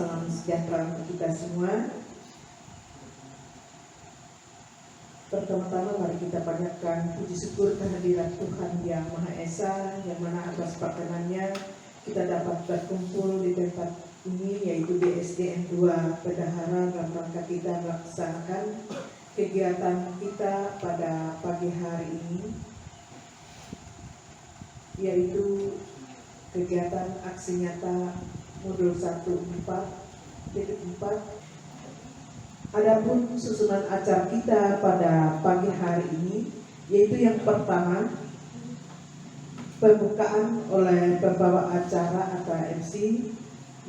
salam sejahtera untuk kita semua. Pertama-tama mari kita panjatkan puji syukur kehadirat Tuhan Yang Maha Esa, yang mana atas perkenannya kita dapat berkumpul di tempat ini, yaitu di SDN 2 Bendahara, dalam rangka kita melaksanakan kegiatan kita pada pagi hari ini, yaitu kegiatan aksi nyata modul 1.4.4. Adapun susunan acara kita pada pagi hari ini, yaitu yang pertama pembukaan oleh pembawa acara atau MC,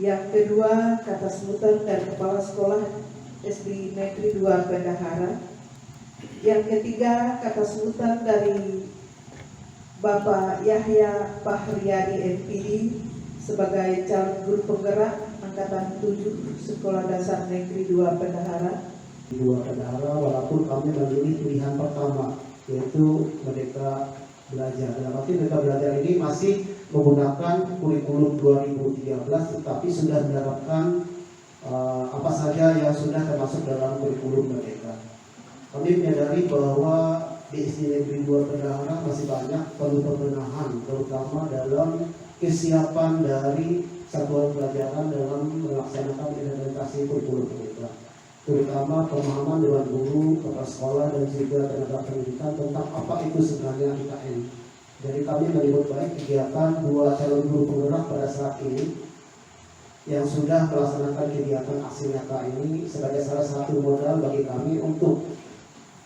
yang kedua kata sambutan dari Kepala Sekolah SD Negeri 2 Bendahara, yang ketiga kata sambutan dari Bapak Yahya Pahriyadi MPD sebagai calon guru penggerak Angkatan 7 Sekolah Dasar Negeri 2 Bendahara. Walaupun kami memilih pilihan pertama, yaitu Merdeka Belajar. Dalam arti Merdeka Belajar ini masih menggunakan kurikulum 2013, tetapi sudah menerapkan apa saja yang sudah termasuk dalam kurikulum Merdeka. Kami menyadari bahwa di SD Negeri 2 Bendahara masih banyak perlu pembenahan, terutama dalam kesiapan dari satuan pelajaran dalam melaksanakan implementasi kurikulum Merdeka, terutama pemahaman dewan guru, kepala sekolah dan juga tenaga pendidikan tentang apa itu sebenarnya IKN. Jadi kami menyebut baik kegiatan dua calon guru penggerak pada saat ini yang sudah melaksanakan kegiatan aksi nyata ini sebagai salah satu modal bagi kami untuk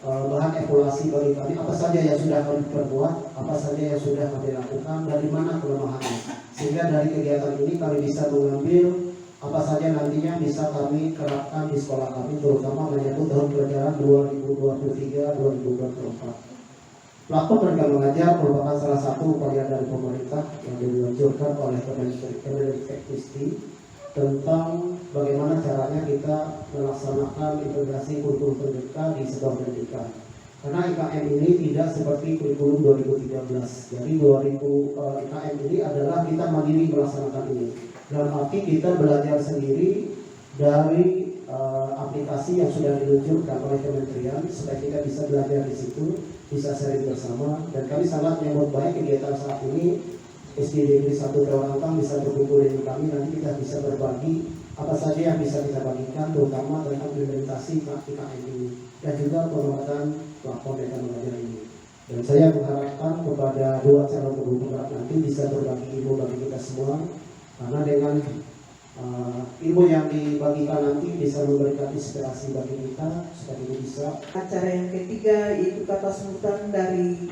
bahan evaluasi bagi kami, apa saja yang sudah kami perbuat, apa saja yang sudah kami lakukan, dari mana kelemahannya, sehingga dari kegiatan ini kami bisa mengambil apa saja nantinya bisa kami terapkan di sekolah kami, terutama menyangkut tahun pelajaran 2023-2024. Platform Merdeka Mengajar merupakan salah satu upaya dari pemerintah yang diluncurkan oleh Kemendikbudristek tentang bagaimana caranya kita melaksanakan integrasi kurikulum pendidikan di sebuah pendidikan. Karena IKN ini tidak seperti kurikulum 2013. Jadi IKN ini adalah kita mandiri melaksanakan ini. Dalam arti kita belajar sendiri dari aplikasi yang sudah diluncurkan oleh kementerian, supaya kita bisa belajar di situ, bisa sharing bersama. Dan kami sangat menyambut baik kegiatan saat ini. SD Negeri 1 Tewangkang bisa berkumpul dengan kami, nanti kita bisa berbagi apa saja yang bisa kita bagikan, terutama tentang implementasi IKN ini dan juga pengembangan platform Merdeka Mengajar ini. Dan saya mengharapkan kepada dua calon guru penggerak nanti bisa berbagi ilmu bagi kita semua, karena dengan ilmu yang dibagikan nanti bisa memberikan inspirasi bagi kita supaya kita bisa. Acara yang ketiga yaitu kata sambutan dari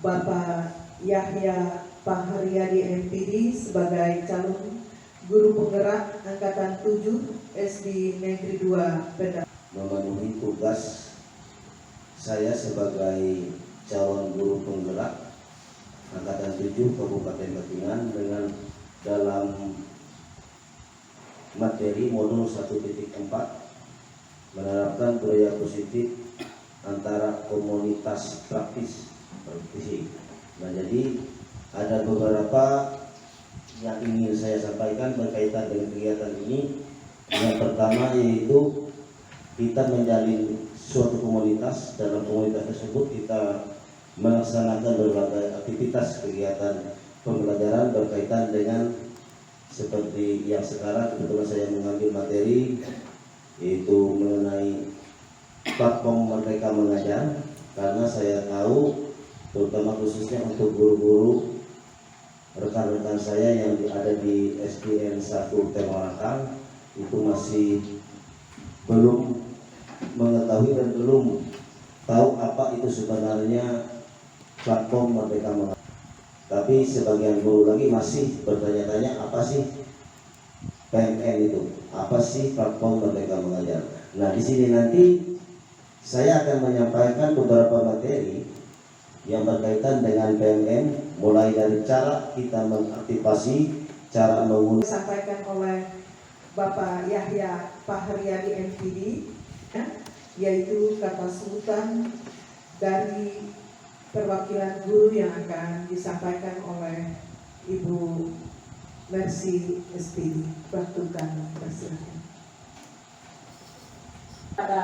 Bapak Yahya Pahriyadi MPD sebagai calon guru penggerak Angkatan 7 SD Negeri 2 Bendahara. Memenuhi tugas saya sebagai calon guru penggerak Angkatan 7 Kabupaten Batinan dengan dalam materi modul 1.4 menerapkan budaya positif antara komunitas praktis. Nah, jadi ada beberapa yang ingin saya sampaikan berkaitan dengan kegiatan ini. Yang pertama yaitu kita menjalin suatu komunitas. Dalam komunitas tersebut kita melaksanakan berbagai aktivitas kegiatan pembelajaran berkaitan dengan seperti yang sekarang kebetulan saya mengambil materi, yaitu mengenai platform Merdeka Mengajar, karena saya tahu terutama khususnya untuk guru-guru rekan-rekan saya yang ada di SDN 1 Tewangkang itu masih belum mengetahui dan belum tahu apa itu sebenarnya platform Merdeka Mengajar. Tapi sebagian guru lagi masih bertanya-tanya apa sih PMN itu, apa sih platform Merdeka Mengajar. Nah, di sini nanti saya akan menyampaikan beberapa materi yang berkaitan dengan PMN, mulai dari cara kita mengaktifasi, cara menggunakan. Disampaikan oleh Bapak Yahya Pahriyadi MPD, yaitu kata sambutan dari perwakilan guru yang akan disampaikan oleh Ibu Mercy SPD. Waktu kami persilakan. Pada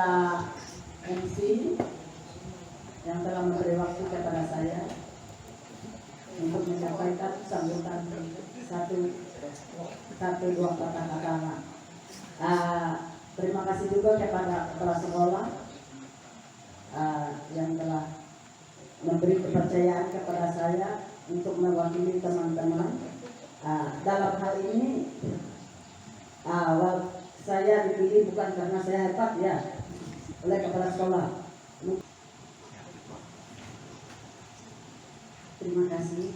MC yang telah memberi waktu kepada saya untuk menyampaikan sambutan satu dua kata-kata. Terima kasih juga kepada kepala sekolah yang telah memberi kepercayaan kepada saya untuk mewakili teman-teman. Dalam hal ini saya dipilih bukan karena saya hebat ya oleh kepala sekolah. Terima kasih.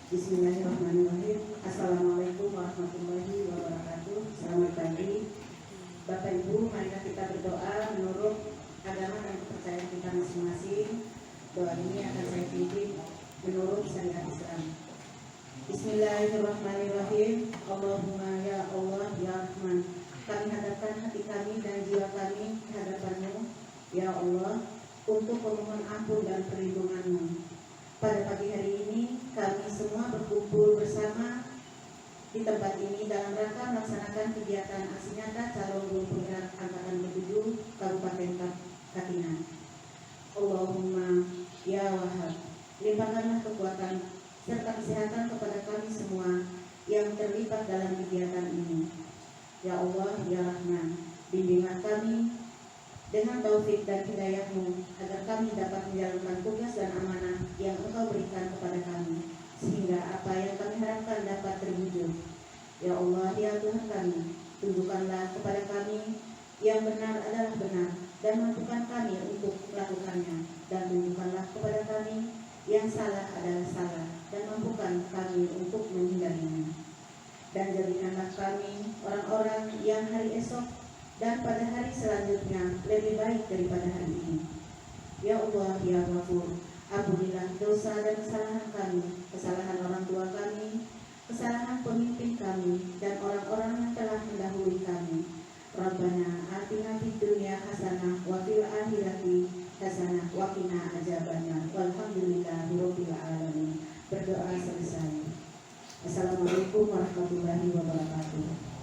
Bismillahirrahmanirrahim. Assalamualaikum warahmatullahi wabarakatuh. Selamat pagi Bapak Ibu, mari kita berdoa menurut agama dan kepercayaan kita masing-masing. Doa ini akan saya pimpin menurut syariat Islam. Bismillahirrahmanirrahim. Allahumma ya Allah ya Rahman, kami hadapkan hati kami dan jiwa kami ke hadapan-Mu ya Allah untuk memohon ampun dan perlindungan-Mu. Pada pagi hari ini kami semua berkumpul bersama di tempat ini dalam rangka melaksanakan kegiatan aksi nyata calon guru penggerak angkatan ke-7 Kabupaten Katingan. Allahumma ya Wahhab, limpahkanlah kekuatan serta kesehatan kepada kami semua yang terlibat dalam kegiatan ini. Ya Allah ya Rahman, bimbinglah kami dengan taufik dan hidayah-Mu agar kami dapat menjalankan tugas dan amanah yang Engkau berikan kepada kami, sehingga apa yang kami harapkan dapat terwujud. Ya Allah ya Tuhan kami, tunjukkanlah kepada kami yang benar adalah benar dan mampukan kami untuk melakukannya, dan tunjukkanlah kepada kami yang salah adalah salah dan mampukan kami untuk menghindarinya. Dan jadikanlah kami orang-orang yang hari esok dan pada hari selanjutnya lebih baik daripada hari ini. Ya Allah ya Ghafur, ampunilah dosa dan kesalahan kami, kesalahan orang tua kami, kesalahan pemimpin kami, dan orang-orang yang telah mendahului kami. Rabbana atina fid dunya hasanah wa fil akhirati hasanah wa qina adzabannar. Walhamdulillahirabbil alamin. Berdoa selesai. Assalamualaikum warahmatullahi wabarakatuh.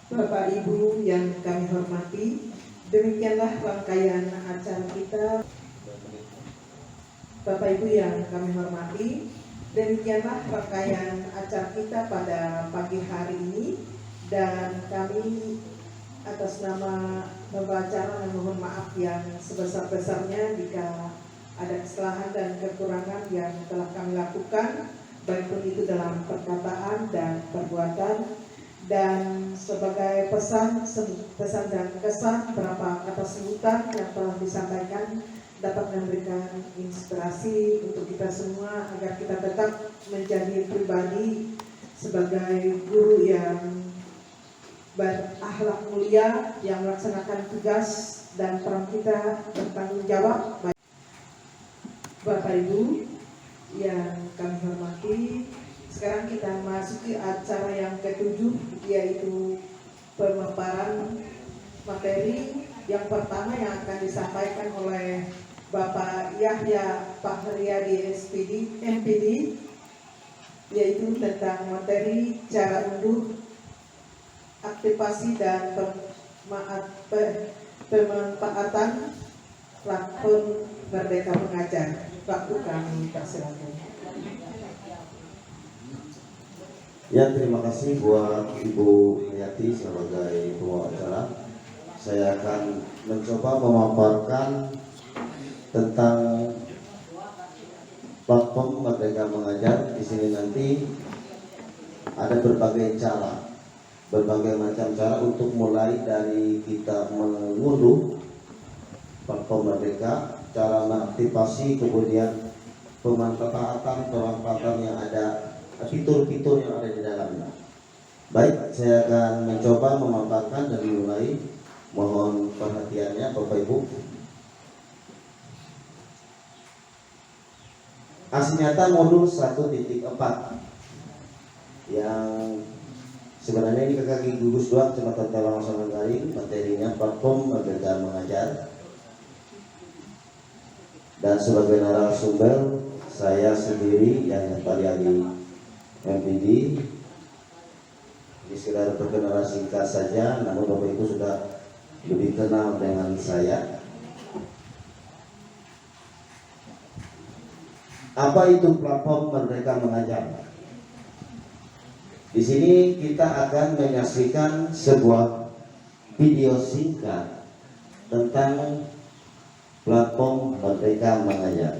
Bapak Ibu yang kami hormati, demikianlah rangkaian acara kita. Bapak Ibu yang kami hormati, demikianlah rangkaian acara kita pada pagi hari ini, dan kami atas nama pembawa acara memohon maaf yang sebesar-besarnya jika ada kesalahan dan kekurangan yang telah kami lakukan, baik itu dalam perkataan dan perbuatan. Dan sebagai pesan dan kesan beberapa kata sebutan yang telah disampaikan dapat memberikan inspirasi untuk kita semua agar kita tetap menjadi pribadi sebagai guru yang berakhlak mulia, yang melaksanakan tugas dan peran kita bertanggung jawab. Bapak Ibu yang kami hormati, sekarang kita masuki acara yang ke-7, yaitu pemaparan materi yang pertama yang akan disampaikan oleh Bapak Yahya Pak Haryadi MPD, yaitu tentang materi cara unduh aktivasi dan pemanfaatan platform Merdeka Mengajar. Waktu kami persilakan. Ya, terima kasih buat Ibu Hayati sebagai pembawa acara. Saya akan mencoba memaparkan tentang platform Merdeka Mengajar. Di sini nanti ada berbagai cara, berbagai macam cara untuk mulai dari kita mengunduh platform Merdeka, cara mengaktifasi, kemudian pemanfaatan yang ada, fitur-fitur yang ada di dalamnya. Baik, saya akan mencoba memaparkan dan mulai. Mohon perhatiannya Bapak Ibu. Aksi nyata modul 1.4 yang sebenarnya ini kaki gugus 2 Kecamatan Talang Sanggari, materinya platform Merdeka Mengajar. Dan sebagai narasumber saya sendiri yang Pariadi MPD. Ini sekedar perkenalan singkat saja, namun Bapak Ibu sudah lebih kenal dengan saya. Apa itu platform Merdeka Mengajar? Di sini kita akan menyaksikan sebuah video singkat tentang platform Merdeka Mengajar.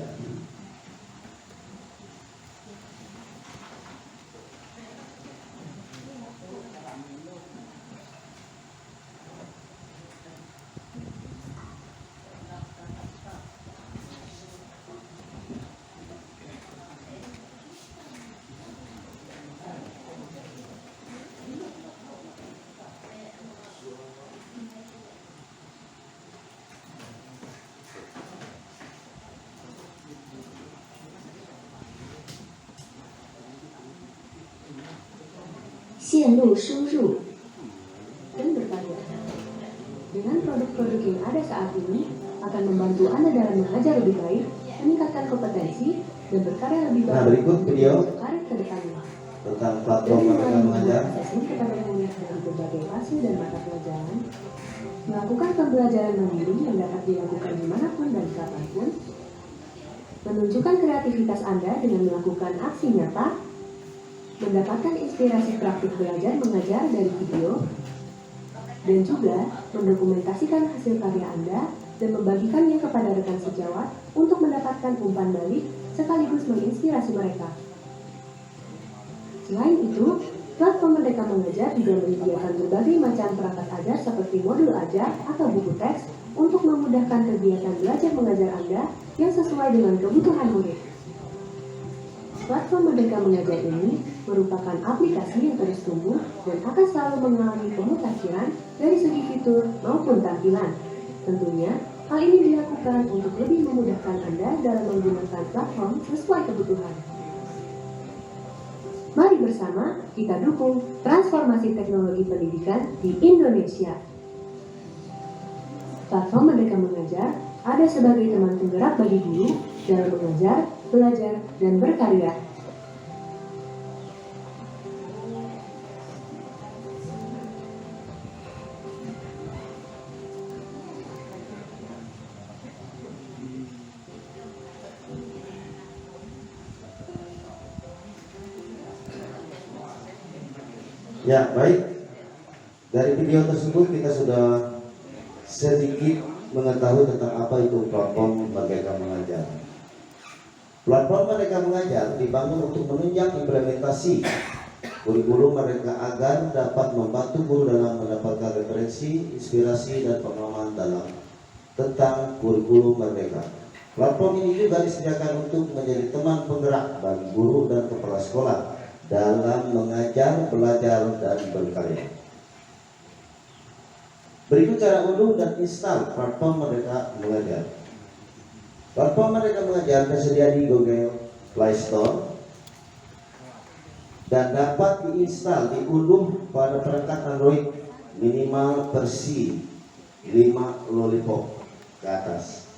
Xianlu Shuru dan bervariasi. Dengan produk-produk yang ada saat ini akan membantu Anda dalam mengajar lebih baik, meningkatkan kompetensi, dan berkarya lebih baik. Nah, berikut video untuk karir ke depannya. tentang platform Merdeka Mengajar. Asesmen kepada murid dari berbagai fase dan mata pelajaran, melakukan pembelajaran mandiri yang dapat dilakukan dimanapun dan kapanpun, menunjukkan kreativitas Anda dengan melakukan aksi nyata, mendapatkan inspirasi praktik belajar mengajar dari video, dan juga mendokumentasikan hasil karya Anda dan membagikannya kepada rekan sejawat untuk mendapatkan umpan balik sekaligus menginspirasi mereka. Selain itu, platform Merdeka Mengajar juga menyediakan berbagai macam perangkat ajar seperti modul ajar atau buku teks untuk memudahkan kegiatan belajar mengajar Anda yang sesuai dengan kebutuhan murid. Platform Merdeka Mengajar ini merupakan aplikasi yang terus tumbuh dan akan selalu mengalami pemutakhiran dari segi fitur maupun tampilan. Tentunya, hal ini dilakukan untuk lebih memudahkan Anda dalam menggunakan platform sesuai kebutuhan. Mari bersama kita dukung transformasi teknologi pendidikan di Indonesia. Platform Merdeka Mengajar ada sebagai teman penggerak bagi guru dalam mengajar, belajar, dan berkarya. Ya, baik. Dari video tersebut kita sudah sedikit mengetahui tentang apa itu platform Merdeka Mengajar. Platform Merdeka Mengajar dibangun untuk menunjang implementasi kurikulum mereka agar dapat membantu guru dalam mendapatkan referensi, inspirasi, dan pengalaman dalam tentang kurikulum mereka. Platform ini juga disediakan untuk menjadi teman penggerak bagi guru dan kepala sekolah dalam mengajar, belajar, dan berkarya. Berikut cara unduh dan install platform Merdeka Mengajar. Platform Merdeka Mengajar tersedia di Google Play Store dan dapat diinstal, diunduh pada perangkat Android minimal versi 5 Lollipop ke atas.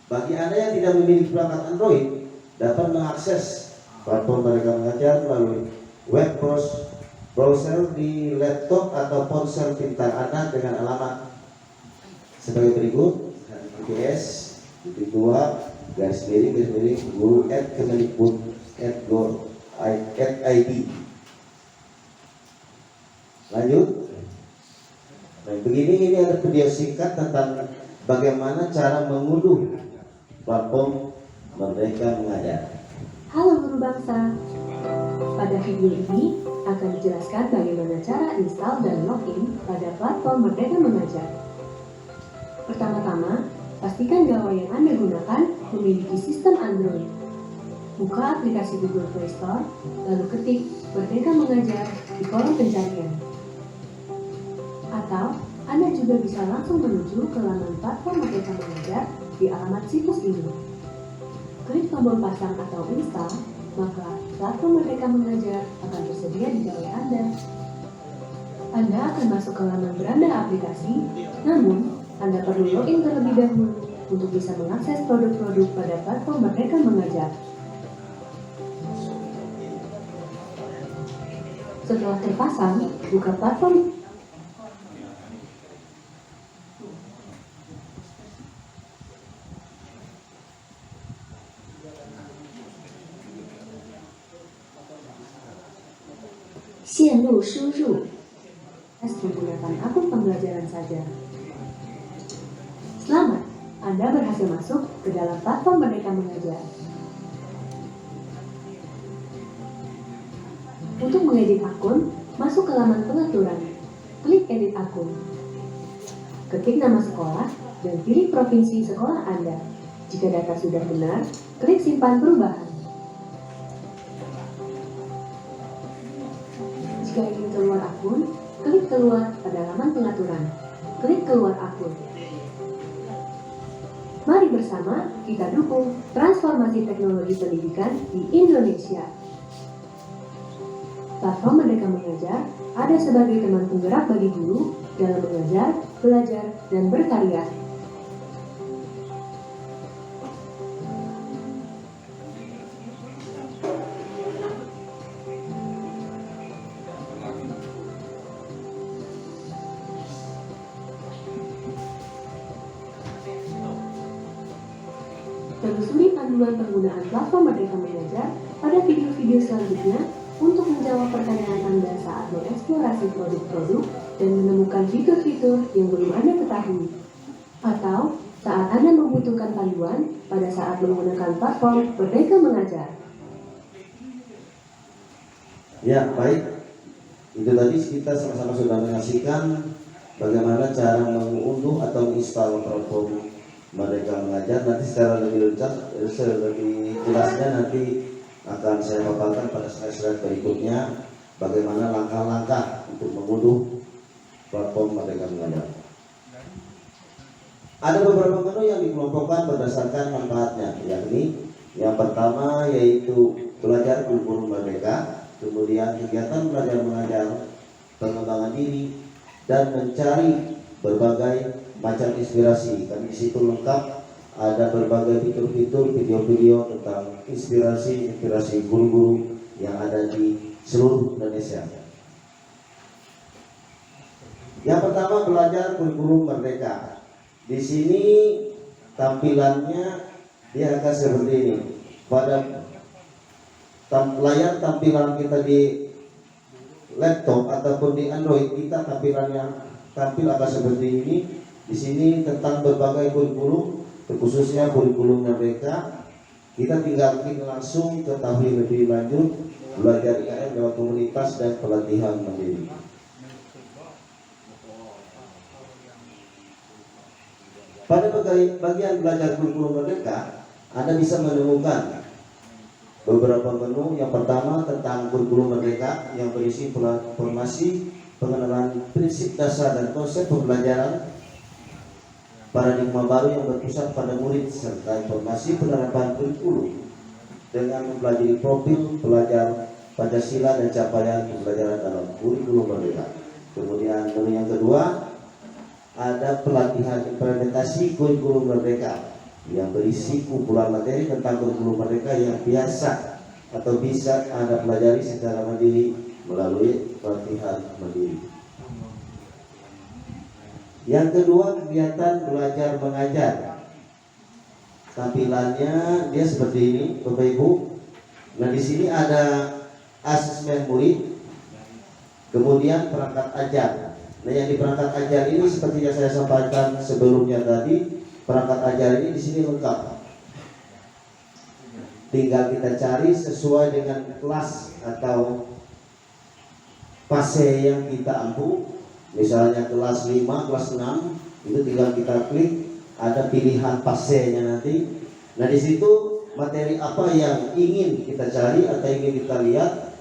Bagi Anda yang tidak memiliki perangkat Android, dapat mengakses platform Merdeka Mengajar melalui web browser di laptop atau ponsel pintar Anda dengan alamat sebagai berikut: https://guru@kemendikbud.go.id. Lanjut. Nah, begini, ini ada video singkat tentang bagaimana cara mengunduh platform Merdeka Mengajar. Halo guru bangsa, pada video ini akan dijelaskan bagaimana cara install dan login pada platform Merdeka Mengajar. Pertama-tama, pastikan gawai yang Anda gunakan memiliki sistem Android. Buka aplikasi Google Play Store, lalu ketik Merdeka Mengajar di kolom pencarian. Atau, Anda juga bisa langsung menuju ke laman platform Merdeka Mengajar di alamat situs ini. Klik tombol pasang atau install, maka platform Merdeka Mengajar akan tersedia di gawai Anda. Anda akan masuk ke laman beranda aplikasi, namun Anda perlu login terlebih dahulu untuk bisa mengakses produk-produk pada platform Merdeka Mengajar. Setelah terpasang, buka platform. Xianlu Shuru. Menggunakan akun pembelajaran saja. Selamat, Anda berhasil masuk ke dalam platform Merdeka Mengajar. Untuk mengedit akun, masuk ke laman pengaturan. Klik edit akun. Ketik nama sekolah dan pilih provinsi sekolah Anda. Jika data sudah benar, klik simpan perubahan. Jika ingin keluar akun, klik keluar pada laman pengaturan. Klik keluar akun. Mari bersama kita dukung transformasi teknologi pendidikan di Indonesia. Platform Merdeka Mengajar ada sebagai teman penggerak bagi guru dalam mengajar, belajar, dan berkarya. Telusuri panduan penggunaan platform Merdeka Mengajar pada video-video selanjutnya untuk menjawab pertanyaan Anda saat mengeksplorasi produk-produk dan menemukan fitur-fitur yang belum Anda ketahui. Atau saat Anda membutuhkan panduan pada saat menggunakan platform Merdeka Mengajar. Ya, baik. Itu tadi kita sama-sama sudah menyaksikan bagaimana cara mengunduh atau menginstal platform Merdeka Mengajar. Nanti secara lebih jelasnya nanti akan saya paparkan pada slide-slide berikutnya bagaimana langkah-langkah untuk mengunduh platform Merdeka Mengajar. Ada beberapa menu yang dikelompokkan berdasarkan manfaatnya, yakni yang pertama yaitu belajar kurikulum merdeka, kemudian kegiatan belajar mengajar, pengembangan diri, dan mencari berbagai macam inspirasi. Dan di situ lengkap ada berbagai fitur-fitur video-video tentang inspirasi guru-guru yang ada di seluruh Indonesia. Yang pertama belajar kurikulum merdeka. Di sini tampilannya dia akan seperti ini. Pada layar tampilan kita di laptop ataupun di Android kita tampilannya tampil akan seperti ini. Di sini tentang berbagai kurikulum, khususnya kurikulum merdeka. Kita tinggal klik langsung ketahui lebih lanjut belajar IKM lewat komunitas dan pelatihan mandiri. Pada bagian belajar kurikulum merdeka, Anda bisa menemukan beberapa menu. Yang pertama tentang kurikulum merdeka yang berisi informasi pengenalan prinsip dasar dan konsep pembelajaran, paradigma baru yang berpusat pada murid, serta informasi penerapan kurikulum dengan mempelajari profil pelajar Pancasila dan capaian pembelajaran dalam kurikulum merdeka. Kemudian menu yang kedua ada pelatihan implementasi kurikulum merdeka yang berisi kumpulan materi tentang kurikulum merdeka yang biasa atau bisa Anda pelajari secara mandiri melalui pelatihan mandiri. Yang kedua kegiatan belajar mengajar. Tampilannya dia seperti ini, Bapak Ibu. Nah di sini ada asesmen murid, kemudian perangkat ajar. Nah yang di perangkat ajar ini seperti yang saya sampaikan sebelumnya tadi, perangkat ajar ini di sini lengkap. Tinggal kita cari sesuai dengan kelas atau fase yang kita ampuh. Misalnya kelas 5, kelas 6 itu tinggal kita klik, ada pilihan fasenya nanti. Nah di situ materi apa yang ingin kita cari atau ingin kita lihat,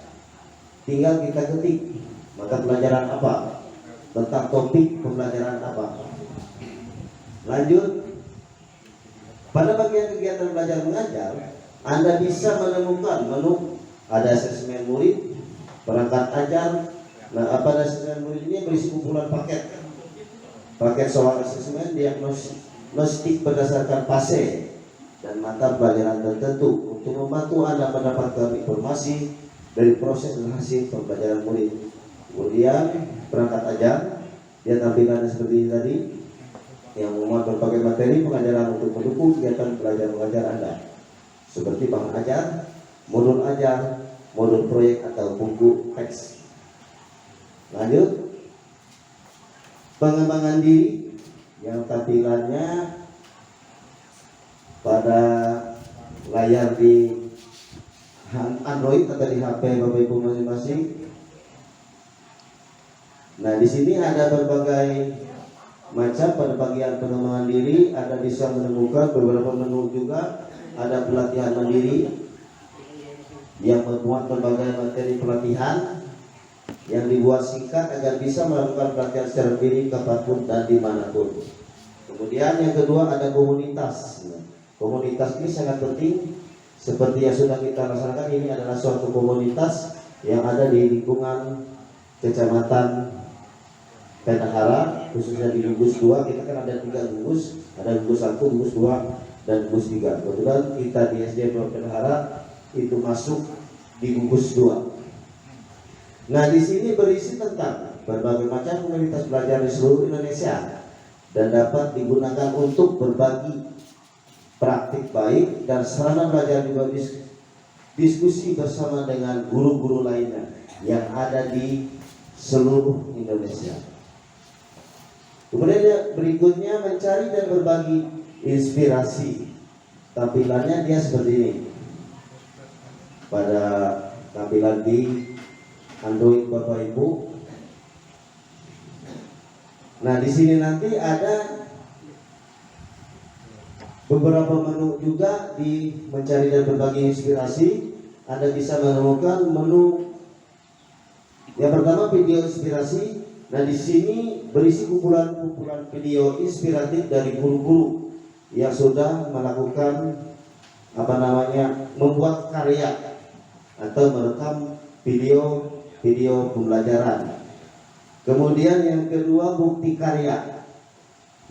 tinggal kita ketik mata pelajaran apa, tentang topik pembelajaran apa. Lanjut, pada bagian kegiatan belajar mengajar, Anda bisa menemukan menu ada asesmen murid, perangkat ajar. Nah, pada asesmen murid ini berisi kumpulan paket soal asesmen, diagnostik berdasarkan fase dan mata pelajaran tertentu untuk membantu Anda mendapatkan informasi dari proses dan hasil pembelajaran murid. Kemudian perangkat ajar, dia tampilannya seperti ini tadi, yang memuat berbagai materi pengajaran untuk mendukung kegiatan belajar mengajar Anda, seperti bahan ajar, modul proyek atau buku teks. Lanjut, pengembangan diri yang tampilannya pada layar di Android atau di HP Bapak Ibu masing-masing. Nah, di sini ada berbagai macam pada bagian pengembangan diri, ada bisa menemukan beberapa menu juga, ada pelatihan mandiri yang memuat berbagai materi pelatihan yang dibuat singkat agar bisa melakukan pelatihan secara diri kapanpun dan dimanapun. Kemudian yang kedua ada komunitas. Komunitas ini sangat penting, seperti yang sudah kita laksanakan. Ini adalah suatu komunitas yang ada di lingkungan Kecamatan Bendahara, khususnya di gugus 2. Kita kan ada 3 gugus, ada gugus 1, gugus 2, dan gugus 3. Kebetulan kita di SD Bendahara itu masuk di gugus 2. Nah, di sini berisi tentang berbagai macam komunitas belajar di seluruh Indonesia dan dapat digunakan untuk berbagi praktik baik dan sarana belajar juga diskusi bersama dengan guru-guru lainnya yang ada di seluruh Indonesia. Kemudian berikutnya mencari dan berbagi inspirasi. Tampilannya dia seperti ini. Pada tampilan di Android Bapak Ibu. Nah, di sini nanti ada beberapa menu juga di mencari dan berbagi inspirasi. Anda bisa menemukan menu yang pertama, video inspirasi. Nah, di sini berisi kumpulan-kumpulan video inspiratif dari guru-guru yang sudah melakukan membuat karya atau merekam video pembelajaran. Kemudian yang kedua, bukti karya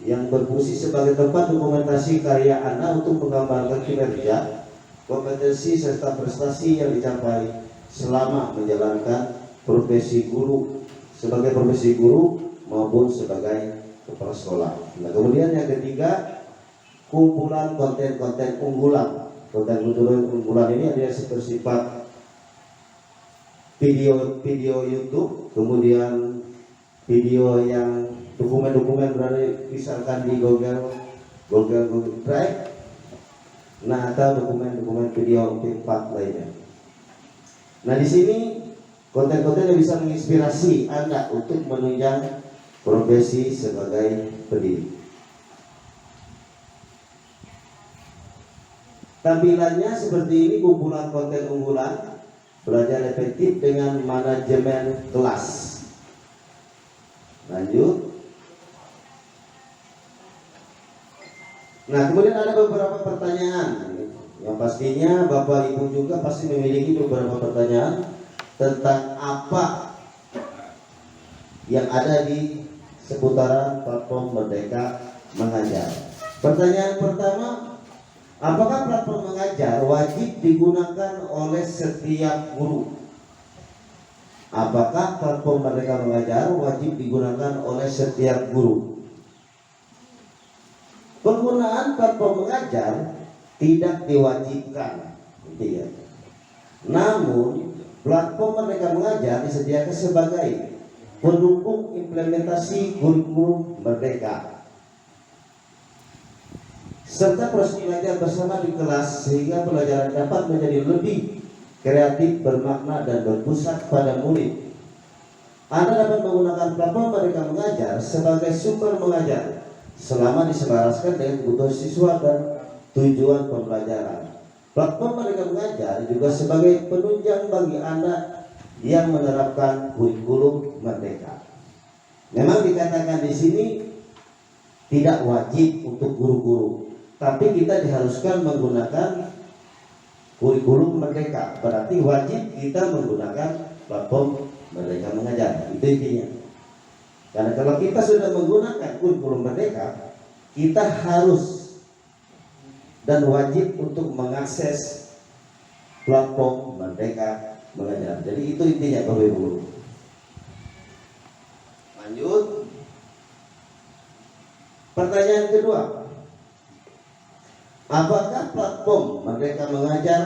yang berfungsi sebagai tempat dokumentasi karya Anda untuk menggambarkan kinerja, kompetensi serta prestasi yang dicapai selama menjalankan profesi guru, sebagai profesi guru maupun sebagai kepala sekolah. Nah, kemudian yang ketiga, kumpulan konten-konten unggulan. Konten-konten unggulan ini ada bersifat video YouTube, kemudian video yang dokumen-dokumen berada misalkan di Google Drive, nah, atau dokumen-dokumen video MP4 lainnya. Nah, di sini konten-konten yang bisa menginspirasi Anda untuk menunjang profesi sebagai pendidik. Tampilannya seperti ini, kumpulan konten unggulan, belajar efektif dengan manajemen kelas. Lanjut. Nah, kemudian ada beberapa pertanyaan yang pastinya Bapak Ibu juga pasti memiliki beberapa pertanyaan tentang apa yang ada di seputaran platform Merdeka Mengajar. Pertanyaan pertama, apakah platform mengajar wajib digunakan oleh setiap guru? Apakah platform Merdeka Mengajar wajib digunakan oleh setiap guru? Penggunaan platform mengajar tidak diwajibkan, gitu ya. Namun, platform Merdeka Mengajar disediakan sebagai pendukung implementasi kurikulum Merdeka, serta proses belajar bersama di kelas sehingga pelajaran dapat menjadi lebih kreatif, bermakna, dan berpusat pada murid. Anda dapat menggunakan platform Merdeka Mengajar sebagai sumber mengajar selama diselaraskan dengan kebutuhan siswa dan tujuan pembelajaran. Platform Merdeka Mengajar juga sebagai penunjang bagi Anda yang menerapkan kurikulum Merdeka. Memang dikatakan di sini tidak wajib untuk guru-guru, tapi kita diharuskan menggunakan kurikulum Merdeka. Berarti wajib kita menggunakan platform Merdeka Mengajar. Itu intinya. Karena kalau kita sudah menggunakan kurikulum Merdeka, kita harus dan wajib untuk mengakses platform Merdeka mengajar. Jadi itu intinya Bapak Ibu. Lanjut. Pertanyaan kedua. Apakah platform Merdeka Mengajar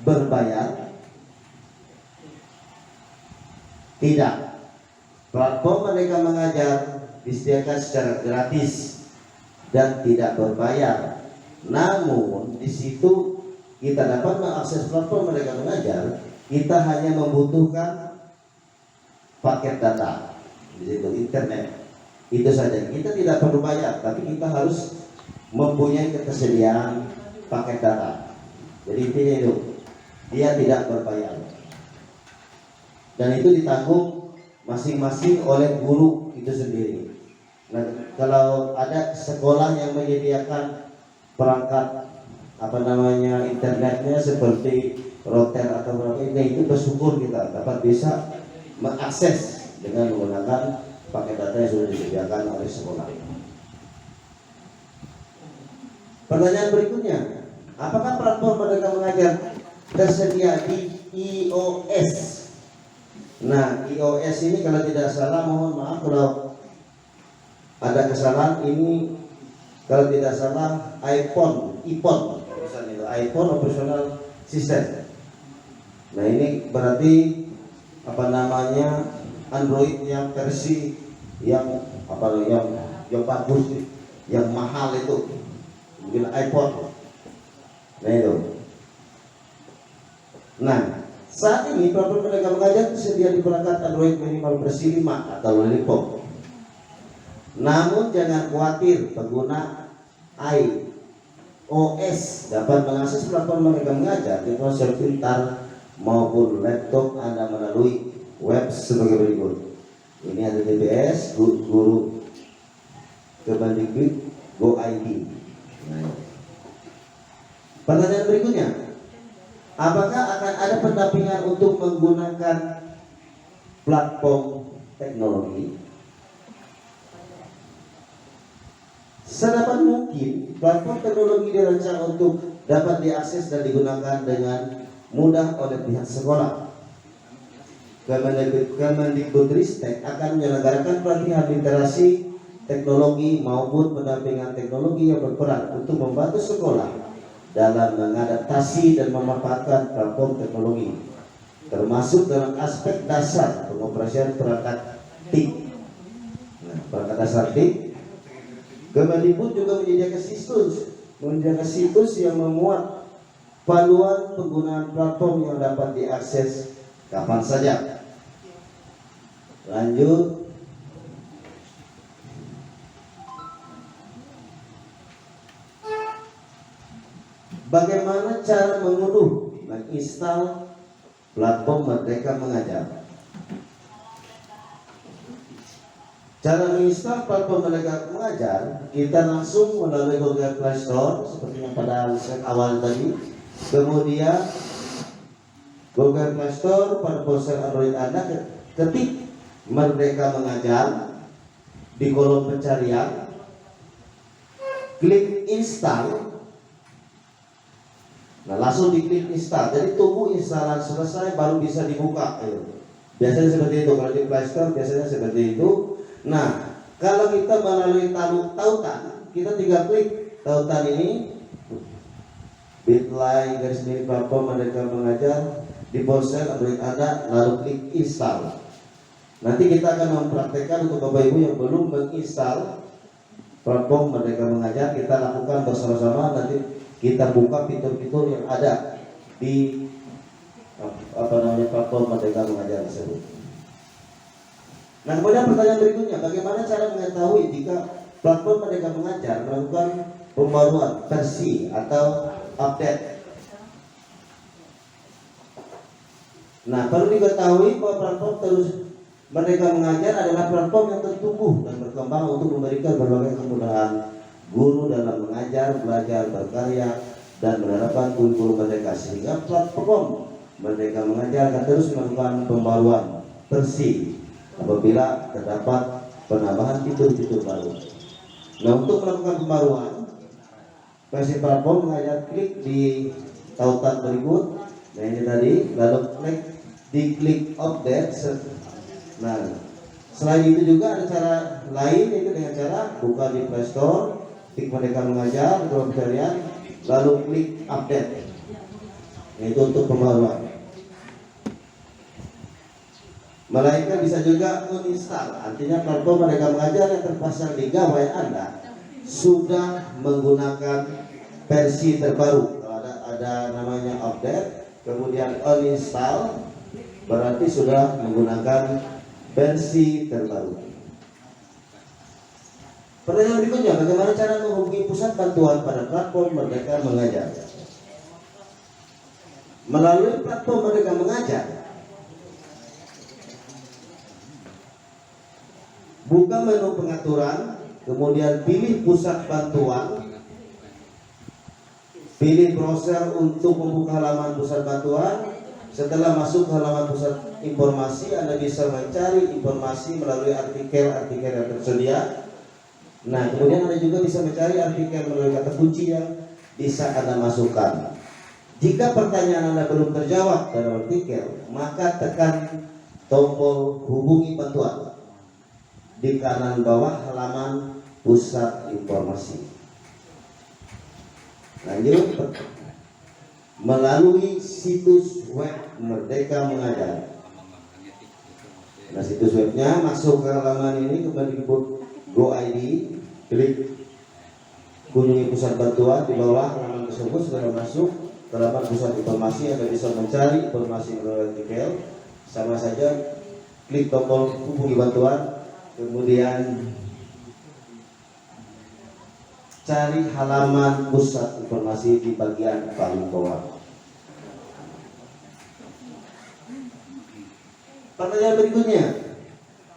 berbayar? Tidak. Platform Merdeka Mengajar disediakan secara gratis dan tidak berbayar. Namun di situ kita dapat mengakses platform Merdeka Mengajar, kita hanya membutuhkan paket data di situ, internet. Itu saja. Kita tidak perlu bayar, tapi kita harus mempunyai ketersediaan paket data. Jadi intinya itu, dia tidak berbayar. Dan itu ditanggung masing-masing oleh guru itu sendiri. Nah, kalau ada sekolah yang menyediakan perangkat internetnya seperti router atau berapa ini, itu bersyukur kita dapat bisa mengakses dengan menggunakan paket data yang sudah disediakan oleh sekolah. Pertanyaan berikutnya, apakah platform Merdeka Mengajar tersedia di iOS? Nah, iOS ini kalau tidak salah, mohon maaf kalau ada kesalahan, ini kalau tidak salah iPhone misalnya, iPhone operational system. Nah, ini berarti Android yang versi yang bagus, yang mahal itu mungkin iPhone. Nah itu. Nah, saat ini platform Merdeka Mengajar tersedia di perangkat Android minimal versi 5 atau Lollipop. Namun jangan khawatir, pengguna iOS dapat mengakses platform Merdeka Mengajar di ponsel pintar maupun laptop Anda melalui web sebagai berikut. Ini ada TBS, Guru Kemendikbud, Go.id. Nah, pertanyaan berikutnya, apakah akan ada pendampingan untuk menggunakan platform teknologi? Sedapat mungkin platform teknologi dirancang untuk dapat diakses dan digunakan dengan mudah oleh pihak sekolah. Kemendikbudristek akan menyelenggarakan pelatihan literasi teknologi maupun pendampingan teknologi yang berperan untuk membantu sekolah dalam mengadaptasi dan memanfaatkan platform teknologi, termasuk dalam aspek dasar pengoperasian perangkat TIK. Nah, perangkat dasar TIK, Kemendikbud juga menyediakan situs yang memuat panduan penggunaan platform yang dapat diakses kapan saja. Lanjut. Bagaimana cara mengunduh, menginstal platform Merdeka Mengajar? Cara menginstal platform Merdeka Mengajar, kita langsung melalui Google Play Store seperti yang pada slide awal tadi. Kemudian Google Play Store pada ponsel Android Anda, ketik Merdeka Mengajar di kolom pencarian, klik install. Nah, langsung diklik install. Jadi tunggu instalan selesai baru bisa dibuka. Biasanya seperti itu. Kalau di Play Store biasanya seperti itu. Nah, kalau kita melalui tautan, kita tinggal klik tautan ini, bit.ly platform Merdeka Mengajar di ponsel Android Anda, lalu klik install. Nanti kita akan mempraktekkan untuk Bapak Ibu yang belum menginstal platform Merdeka Mengajar, kita lakukan bersama-sama. Nanti kita buka fitur-fitur yang ada di platform Merdeka Mengajar tersebut. Nah, kemudian pertanyaan berikutnya, bagaimana cara mengetahui jika platform Merdeka Mengajar melakukan pembaruan versi atau update? Nah, perlu diketahui bahwa platform Merdeka Mengajar adalah platform yang tertumbuh dan berkembang untuk memberikan berbagai kemudahan guru dalam mengajar, belajar, berkarya, dan menerapkan kurikulum Merdeka, sehingga platform Merdeka Mengajar akan terus melakukan pembaruan versi apabila terdapat penambahan fitur-fitur baru. Nah, untuk melakukan pembaruan versi platform Mengajar, klik di tautan berikut, Nah ini tadi, lalu diklik update. Nah, selain itu juga ada cara lain, yaitu dengan cara buka di Play Store, klik Merdeka Mengajar, dalam pencarian, lalu klik update. Itu untuk pembaruan. Melainkan bisa juga uninstall, artinya platform Merdeka Mengajar yang terpasang di gawai Anda sudah menggunakan versi terbaru. Kalau ada namanya update, kemudian uninstall, berarti sudah menggunakan versi terbaru. Pertanyaan berikutnya, bagaimana cara menghubungi pusat bantuan pada platform Merdeka Mengajar? Melalui platform Merdeka Mengajar, buka menu pengaturan, kemudian pilih pusat bantuan, pilih browser untuk membuka halaman pusat bantuan. Setelah masuk ke halaman pusat informasi, Anda bisa mencari informasi melalui artikel-artikel yang tersedia. Nah, kemudian Anda juga bisa mencari artikel melalui kata kunci yang bisa Anda masukkan. Jika pertanyaan Anda belum terjawab dalam artikel, maka tekan tombol hubungi bantuan di kanan bawah halaman pusat informasi. Lanjut, melalui situs web Merdeka Mengajar. Nah, situs webnya masuk ke halaman ini, kembali ke Go ID, klik kunjungi pusat bantuan. Di bawah halaman tersebut sudah masuk ke halaman pusat informasi. Anda bisa mencari informasi melalui artikel, sama saja klik tombol hubungi bantuan, kemudian cari halaman pusat informasi di bagian paling bawah. Pertanyaan berikutnya,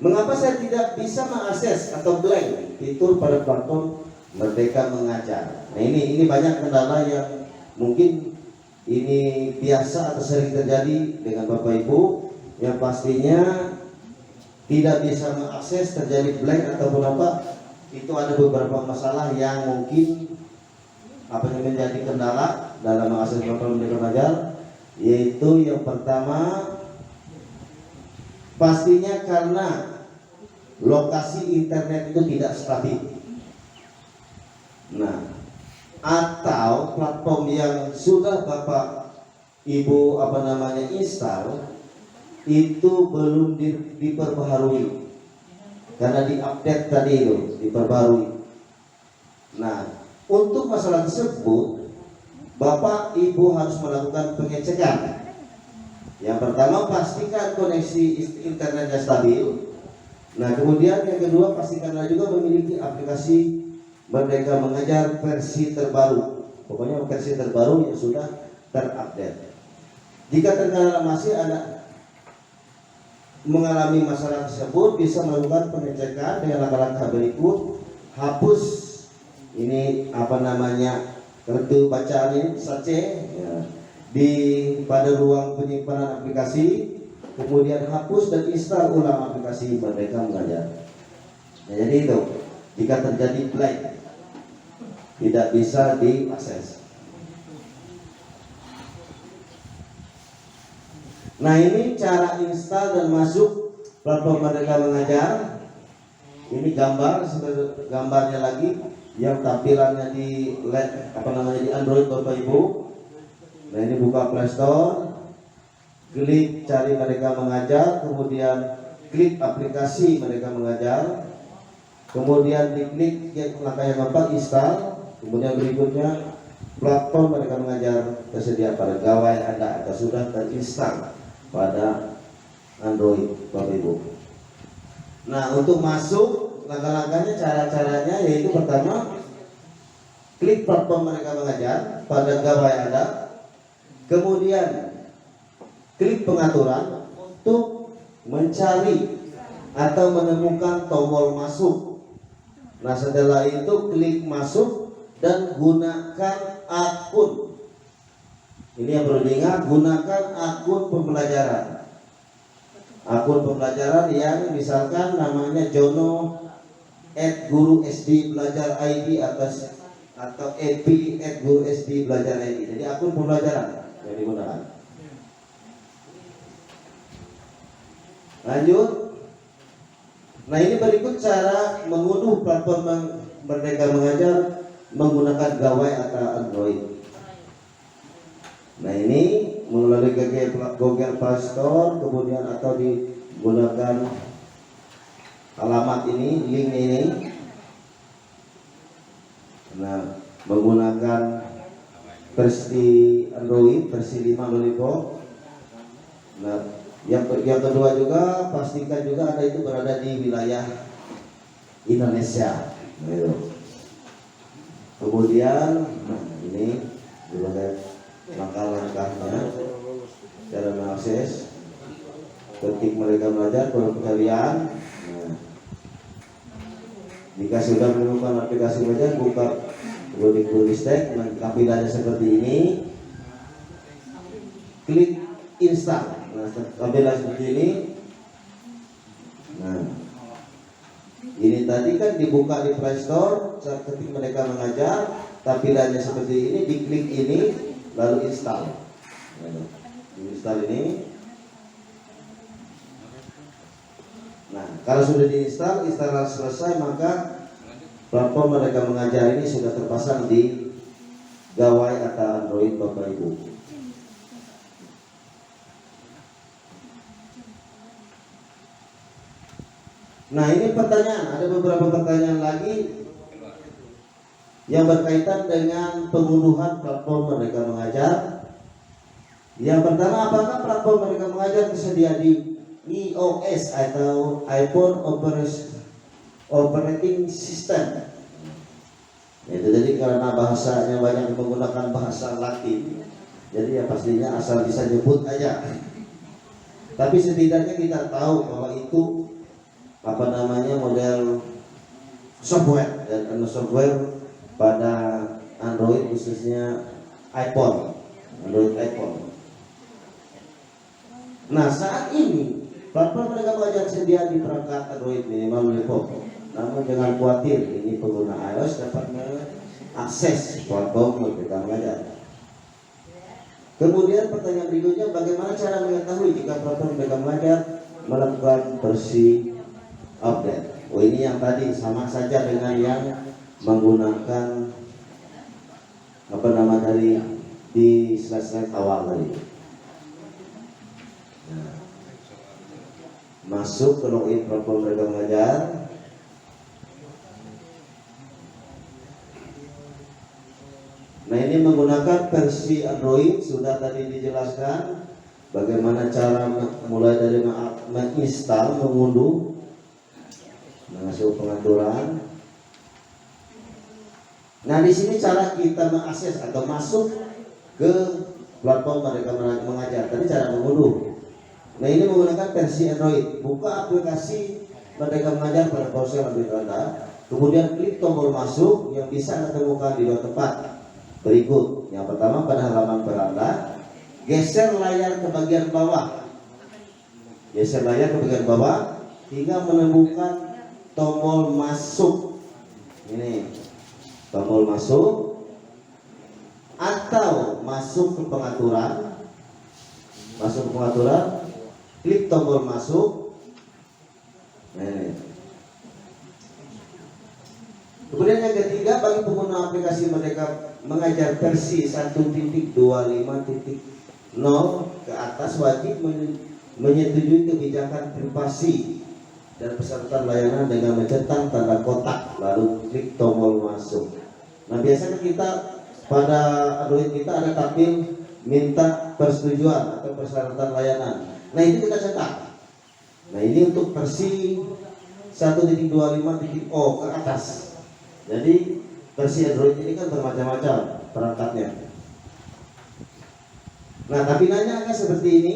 mengapa saya tidak bisa mengakses atau blank fitur pada platform Merdeka Mengajar? Nah, ini banyak kendala yang mungkin ini biasa atau sering terjadi dengan Bapak Ibu, yang pastinya tidak bisa mengakses, terjadi blank ataupun apa. Itu ada beberapa masalah yang mungkin yang menjadi kendala dalam mengakses platform Merdeka Mengajar, yaitu yang pertama, pastinya karena lokasi internet itu tidak stabil. Nah, atau platform yang sudah Bapak Ibu install itu belum diperbaharui, karena diupdate tadi itu diperbarui. Nah, untuk masalah tersebut Bapak Ibu harus melakukan pengecekan. Yang pertama, pastikan koneksi internetnya stabil. Nah, kemudian yang kedua, pastikanlah juga memiliki aplikasi Merdeka Mengajar versi terbaru. Pokoknya versi terbaru yang sudah terupdate. Jika terkadang masih ada mengalami masalah tersebut, bisa melakukan pengecekan dengan langkah-langkah berikut. Hapus ini kartu bacaan ini sace ya, pada ruang penyimpanan aplikasi, kemudian hapus dan install ulang aplikasi Merdeka Mengajar. Nah, jadi itu, jika terjadi blank, tidak bisa diakses. Nah, ini cara install dan masuk platform Merdeka Mengajar. Ini gambarnya lagi yang tampilannya di di Android Bapak Ibu. Nah, ini buka Play Store, klik cari Merdeka Mengajar, kemudian klik aplikasi Merdeka Mengajar, kemudian diklik langkah yang keempat install, kemudian berikutnya platform Merdeka Mengajar tersedia pada gawai Anda atau sudah terinstall pada Android Bapak Ibu. Nah, untuk masuk langkah-langkahnya, cara-caranya yaitu pertama, klik platform Merdeka Mengajar pada gawai Anda, kemudian klik pengaturan untuk mencari atau menemukan tombol masuk. Nah, setelah itu klik masuk dan gunakan akun. Ini yang perlu diingat, gunakan akun pembelajaran. Akun pembelajaran yang misalkan namanya Jono @guru_sd_belajar_id atau epi @guru_sd_belajar_id. Jadi akun pembelajaran yang digunakan. Lanjut. Nah, ini berikut cara mengunduh platform Merdeka Mengajar menggunakan gawai atau Android. Nah, ini melalui Google Play Store, kemudian atau digunakan alamat ini, link ini. Nah, menggunakan versi Android, versi 5 Lollipop. Nah, yang kedua juga pastikan juga Anda itu berada di wilayah Indonesia. Nah, itu. Kemudian, nah, ini berbagai langkah-langkahnya cara mengakses. Ketik Merdeka Mengajar, pencarian. Nah, jika sudah menemukan aplikasi mengajar, buka Google Stack, tampilannya seperti ini. Klik install. Nah, tampilan seperti ini. Nah, ini tadi kan dibuka di Play Store, ketik Merdeka Mengajar, tampilannya seperti ini, diklik ini, lalu install. Nah, install ini. Nah, kalau sudah diinstal, instalasi selesai, maka platform Merdeka Mengajar ini sudah terpasang di gawai atau Android Bapak Ibu. Nah, ini pertanyaan, ada beberapa pertanyaan lagi yang berkaitan dengan pengunduhan platform Merdeka Mengajar. Yang pertama, apakah platform Merdeka Mengajar tersedia di iOS atau iPhone Operating System? Itu jadi karena bahasanya banyak menggunakan bahasa Latin, jadi ya pastinya asal bisa nyebut aja. Tapi setidaknya kita tahu bahwa itu apa namanya model software, dan software pada Android khususnya iPhone, Android iPhone. Nah, saat ini platform Merdeka Mengajar sedia di perangkat Android minimal Lollipop. Namun jangan khawatir, ini pengguna iOS dapat mengakses platform Merdeka Mengajar. Kemudian pertanyaan berikutnya, bagaimana cara mengetahui jika platform Merdeka Mengajar melakukan versi update? Oh, ini yang tadi sama saja dengan yang menggunakan apa nama dari di slide awal tadi. Nah, masuk ke login platform Merdeka Mengajar. Nah, ini menggunakan versi Android, sudah tadi dijelaskan bagaimana cara mulai dari menginstal, mengunduh, masuk pengaturan. Nah, di sini cara kita mengakses atau masuk ke platform Merdeka Mengajar. Tadi cara mengunduh. Nah, ini menggunakan versi Android. Buka aplikasi Merdeka Mengajar pada ponsel Android Anda. Kemudian klik tombol masuk yang bisa Anda temukan di dua tempat berikut. Yang pertama, pada halaman beranda, geser layar ke bagian bawah. Geser layar ke bagian bawah hingga menemukan tombol masuk. Ini tombol masuk, atau masuk ke pengaturan. Masuk ke pengaturan, klik tombol masuk. Nah, ini. Kemudian yang ketiga, bagi pengguna aplikasi Merdeka Mengajar versi 1.25.0 ke atas wajib menyetujui kebijakan privasi dan peserta layanan dengan mencetak tanda kotak lalu klik tombol masuk. Nah, biasanya kita pada Android kita ada tampil minta persetujuan atau persyaratan layanan. Nah, itu kita cetak. Nah, ini untuk versi 1.25.0 ke atas. Jadi versi Android ini kan bermacam-macam perangkatnya. Nah, tampilannya akan seperti ini.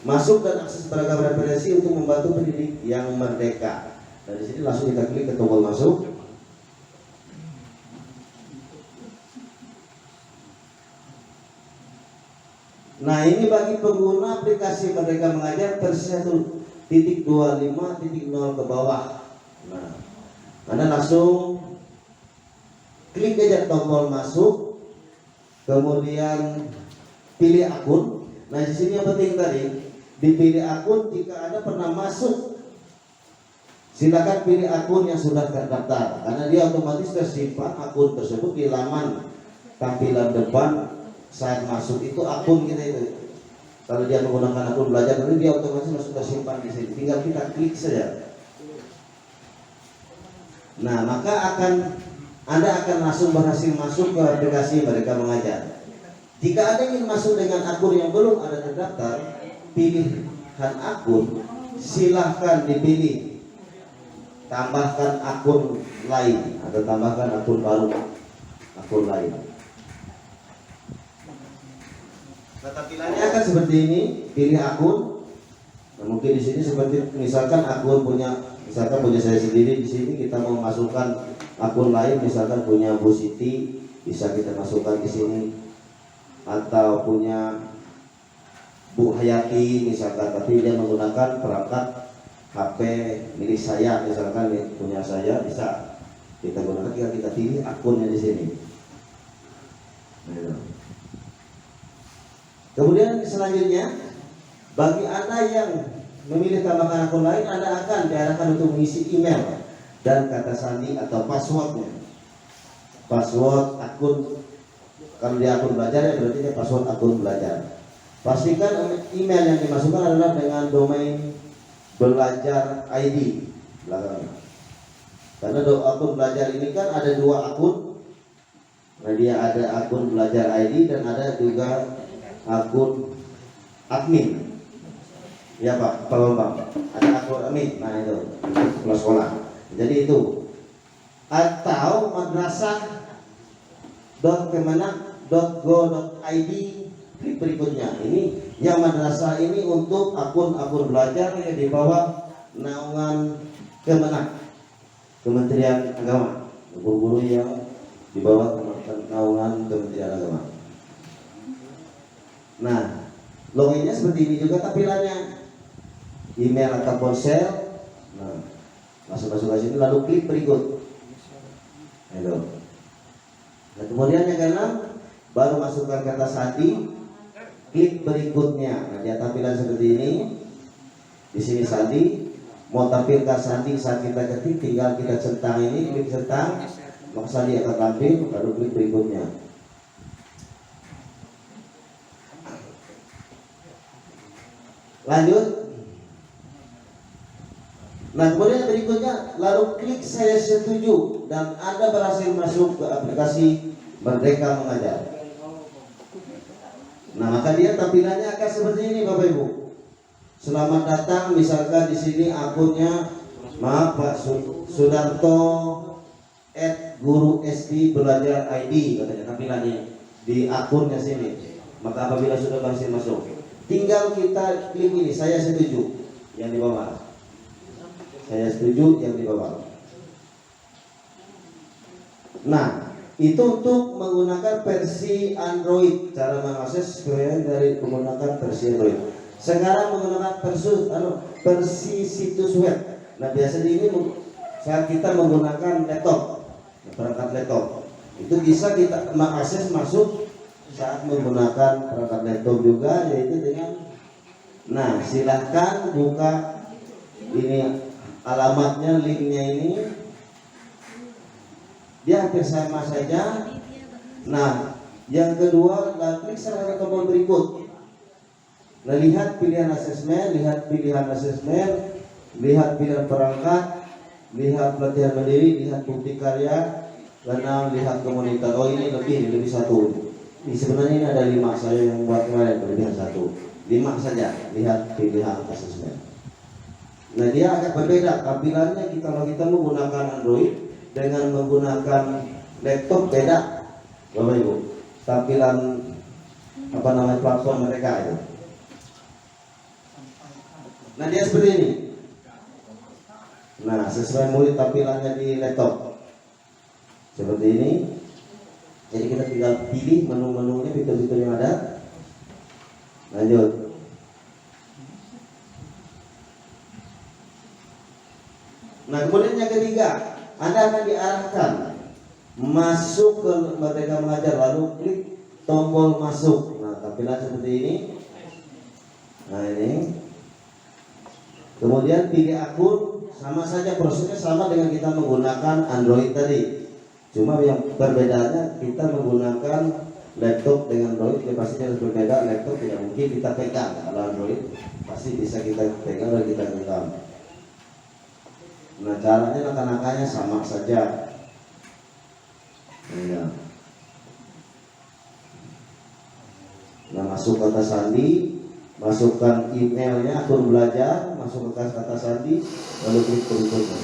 Masuk dan akses beragam referensi untuk membantu pendidik yang merdeka. Nah, di sini langsung kita klik ke tombol masuk. Nah, ini bagi pengguna aplikasi Merdeka Mengajar versi 1.25.0 ke bawah. Nah, Anda langsung klik aja tombol masuk, kemudian pilih akun. Nah di sini yang penting tadi dipilih akun jika Anda pernah masuk. Silakan pilih akun yang sudah terdaftar karena dia otomatis tersimpan akun tersebut di laman tampilan depan saat masuk itu akun kita itu. Kalau dia menggunakan akun belajar nanti dia otomatis masuk tersimpan di sini. Tinggal kita klik saja. Nah maka Anda akan langsung berhasil masuk ke aplikasi Merdeka Mengajar. Jika Anda ingin masuk dengan akun yang belum ada terdaftar, pilihan akun silahkan dipilih, tambahkan akun lain atau tambahkan akun baru, akun lain. Nah, tampilannya akan seperti ini, pilih akun. Nah, mungkin di sini seperti misalkan akun misalkan punya saya sendiri, di sini kita mau masukkan akun lain, misalkan punya Bu Siti, bisa kita masukkan di sini, atau punya Bu Hayati misalkan, tapi dia menggunakan perangkat HP milik saya, misalkan punya saya, bisa kita gunakan, kita pilih akunnya di sini. Nah, kemudian selanjutnya, bagi Anda yang memilih tambahkan akun lain, Anda akan diarahkan untuk mengisi email dan kata sandi atau passwordnya. Password akun, kalau di akun belajar ya berarti dia password akun belajar. Pastikan email yang dimasukkan adalah dengan domain belajar ID belakangnya. Karena akun belajar ini kan ada dua akun. Nah, dia ada akun belajar ID dan ada juga akun admin. Ya Pak Bang, ada akun admin. Nah itu kepala sekolah. Jadi itu. Atau madrasah.kemenak.go.id klik berikutnya. Ini yang madrasah ini untuk akun-akun belajar yang di bawah naungan Kemenak, Kementerian Agama, guru-guru yang di bawah naungan Kementerian Agama. Nah, loginnya seperti ini juga tampilannya. Email atau ponsel. Nah, masuk ke sini lalu klik berikut. Nah, kemudian yang keenam baru masukkan kata sandi, klik berikutnya. Nah, dia tampilan seperti ini. Di sini sandi, mau tampilkan sandi saat kita ketik, tinggal kita centang ini, klik centang, maka sandi akan tampil, lalu klik berikutnya. Lanjut. Nah, kemudian berikutnya lalu klik saya setuju dan Anda berhasil masuk ke aplikasi Merdeka Mengajar. Nah, maka dia tampilannya akan seperti ini Bapak Ibu. Selamat datang, misalkan di sini akunnya, maaf Pak Sudarto @guru SD belajar ID katanya tampilannya di akunnya sini. Maka apabila sudah berhasil masuk, tinggal kita klik ini saya setuju yang di bawah. Saya setuju yang di bawah. Nah, itu untuk menggunakan versi Android. Cara mengakses dari menggunakan versi Android. Sekarang menggunakan versi situs web. Nah, biasanya ini saat kita menggunakan laptop, perangkat laptop, itu bisa kita mengakses masuk saat menggunakan perangkat laptop juga, yaitu dengan, nah silahkan buka ini. Alamatnya, linknya ini dia hampir sama saja. Nah, yang kedua, klik salah satu tombol berikut. Nah, lihat pilihan asesmen, lihat pilihan perangkat, lihat pelatihan mandiri, lihat bukti karya, dan lihat komunitas. Oh, ini lebih satu. Ini sebenarnya ini ada 5, saya yang buat kemarin kelebihan 1. 5 saja, lihat pilihan asesmen. Nah, dia agak berbeda tampilannya kalau kita menggunakan Android dengan menggunakan laptop beda, Bapak Ibu. Tampilan platform mereka itu. Nah, dia seperti ini. Nah, sesuai murid tampilannya di laptop seperti ini. Jadi kita tinggal pilih menu-menunya, fitur-fitur yang ada. Lanjut. Nah, kemudian yang ketiga, Anda akan diarahkan masuk ke Merdeka Mengajar, lalu klik tombol masuk. Nah, tampilan seperti ini. Nah ini. Kemudian pilih akun, sama saja prosesnya sama dengan kita menggunakan Android tadi. Cuma yang perbedaannya kita menggunakan laptop dengan Android, ya pasti harus berbeda. Laptop tidak mungkin kita pegang, kalau Android pasti bisa kita pegang dan kita genggam. Nah caranya langkah-langkahnya sama saja. Ya. Nah masuk kata sandi, masukkan emailnya, akun belajar, masuk ke kata sandi, lalu klik berikutnya.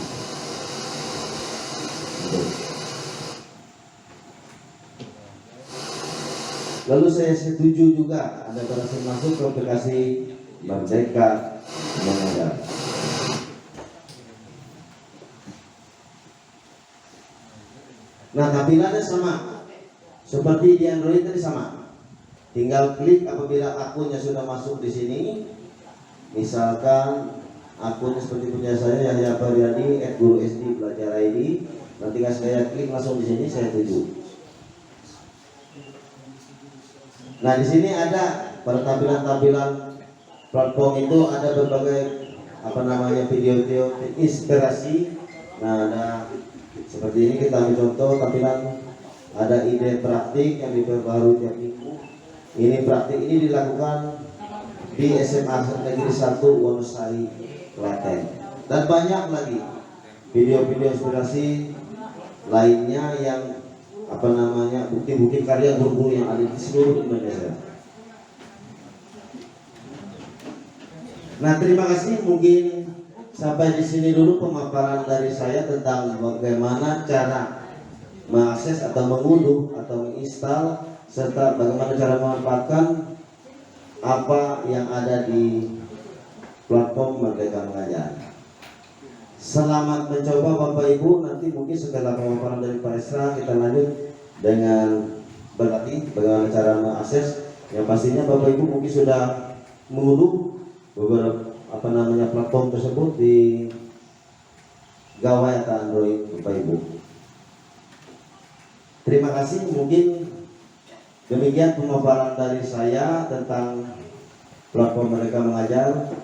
Lalu saya setuju juga ada berhasil masuk ke aplikasi Merdeka Mengajar. Nah tampilannya sama seperti di Android tadi sama. Tinggal klik apabila akunnya sudah masuk di sini. Misalkan akunnya seperti punya saya Yahya Faryadi @guru_sd belajar ID. Nanti saya klik langsung di sini, saya tuju. Nah di sini ada pada tampilan-tampilan platform itu ada berbagai video-video inspirasi. Nah ada seperti ini, kita ambil contoh tampilan, ada ide praktik yang diperbarui tiap minggu. Ini praktik ini dilakukan di SMA Negeri 1 Wonosari, Klaten. Dan banyak lagi video-video inspirasi lainnya yang bukti-bukti karya guru-guru yang ada di seluruh Indonesia. Nah terima kasih, mungkin sampai di sini dulu pemaparan dari saya tentang bagaimana cara mengakses atau mengunduh atau menginstal serta bagaimana cara memanfaatkan apa yang ada di platform Merdeka Mengajar. Selamat mencoba Bapak Ibu. Nanti mungkin setelah pemaparan dari Pak Esra kita lanjut dengan berlatih bagaimana cara mengakses. Yang pastinya Bapak Ibu mungkin sudah mengunduh beberapa platform tersebut di gawai atau Android Bapak Ibu. Terima kasih, mungkin demikian pemaparan dari saya tentang platform Merdeka Mengajar.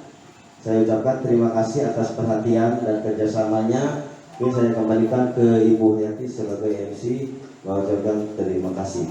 Saya ucapkan terima kasih atas perhatian dan kerjasamanya. Ini saya kembalikan ke Ibu Hayati sebagai MC, mengucapkan terima kasih.